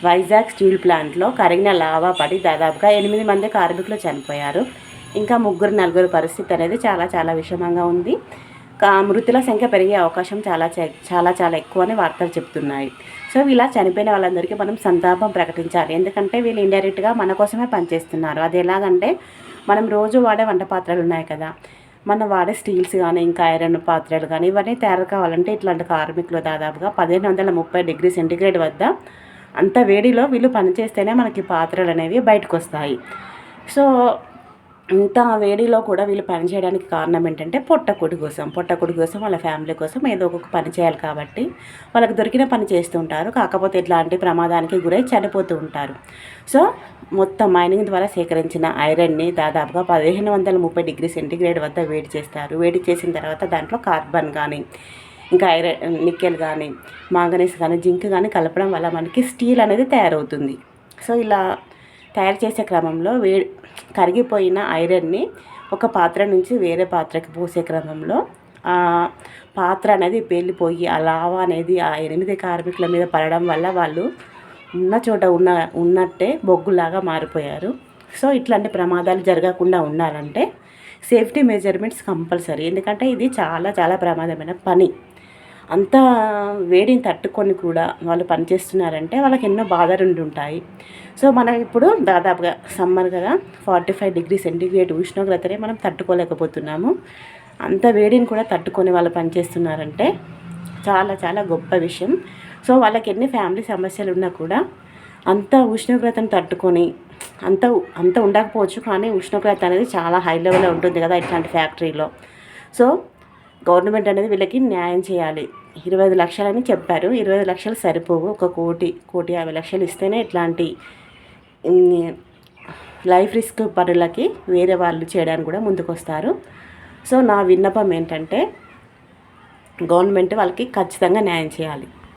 Vizag steel ప్లాంట్లో కరిగిన lava పడి దాదాపుగా 8 మంది కార్మికులు చనిపోయారు. ఇంకా నలుగురు పరిస్థితి అనేది చాలా చాలా విషమంగా ఉంది. మృతుల సంఖ్య పెరిగే అవకాశం చాలా ఎక్కువ అని వార్తలు చెప్తున్నాయి. సో ఇలా చనిపోయిన వాళ్ళందరికీ మనం సంతాపం ప్రకటించాలి. ఎందుకంటే వీళ్ళు ఇండైరెక్ట్గా మన కోసమే పనిచేస్తున్నారు. అది ఎలాగంటే మనం రోజు వాడే వంట పాత్రలు ఉన్నాయి కదా, మనం వాడే స్టీల్స్ కానీ ఇంకా ఐరన్ పాత్రలు కానీ ఇవన్నీ తయారు కావాలంటే ఇట్లాంటి కార్మికులు దాదాపుగా 1530 డిగ్రీ సెంటీగ్రేడ్ వద్ద అంత వేడిలో వీళ్ళు పనిచేస్తేనే మనకి పాత్రలు అనేవి బయటకు వస్తాయి. సో ఇంత వేడిలో కూడా వీళ్ళు పని చేయడానికి కారణం ఏంటంటే పొట్టకూటి కోసం వాళ్ళ ఫ్యామిలీ కోసం ఏదో ఒక పని చేయాలి కాబట్టి వాళ్ళకి దొరికిన పని చేస్తూ ఉంటారు. కాకపోతే ఇట్లాంటి ప్రమాదానికి గురై చనిపోతూ ఉంటారు. సో మొత్తం మైనింగ్ ద్వారా సేకరించిన ఐరన్ని దాదాపుగా 1530 డిగ్రీ సెంటీగ్రేడ్ వద్ద వేడి చేస్తారు. వేడి చేసిన తర్వాత దాంట్లో కార్బన్ కానీ ఇంకా ఐరన్ నికెల్ కానీ మాంగనీస్ కానీ జింక్ కానీ కలపడం వల్ల మనకి స్టీల్ అనేది తయారవుతుంది. సో ఇలా తయారు చేసే క్రమంలో కరిగిపోయిన ఐరన్ని ఒక పాత్ర నుంచి వేరే పాత్రకి పోసే క్రమంలో పాత్ర అనేది పేలిపోయి ఆ లావా అనేది ఆ 8 కార్మికుల మీద పడడం వల్ల వాళ్ళు ఉన్న చోట ఉన్నట్టే బొగ్గులాగా మారిపోయారు. సో ఇట్లాంటి ప్రమాదాలు జరగకుండా ఉండాలంటే సేఫ్టీ మెజర్మెంట్స్ కంపల్సరీ. ఎందుకంటే ఇది చాలా చాలా ప్రమాదమైన పని. అంత వేడిని తట్టుకొని కూడా వాళ్ళు పనిచేస్తున్నారంటే వాళ్ళకి ఎన్నో బాధలు ఉంటాయి. సో మనం ఇప్పుడు దాదాపుగా సమ్మర్ కదా 45 డిగ్రీ సెంటీగ్రేడ్ ఉష్ణోగ్రతనే మనం తట్టుకోలేకపోతున్నాము. అంత వేడిని కూడా తట్టుకొని వాళ్ళు పనిచేస్తున్నారంటే చాలా చాలా గొప్ప విషయం. సో వాళ్ళకి ఎన్ని ఫ్యామిలీ సమస్యలు ఉన్నా కూడా అంత ఉష్ణోగ్రతను తట్టుకొని అంత ఉండకపోవచ్చు, కానీ ఉష్ణోగ్రత అనేది చాలా హై లెవెల్లో ఉంటుంది కదా ఇట్లాంటి ఫ్యాక్టరీలో. సో గవర్నమెంట్ అనేది వీళ్ళకి న్యాయం చేయాలి. 25 లక్షలని చెప్పారు. 25 లక్షలు సరిపోవు. 1,50,00,000 ఇస్తేనే ఇట్లాంటి లైఫ్ రిస్క్ పనులకి వేరే వాళ్ళు చేయడానికి కూడా ముందుకొస్తారు. సో నా విన్నపం ఏంటంటే గవర్నమెంట్ వాళ్ళకి ఖచ్చితంగా న్యాయం చేయాలి.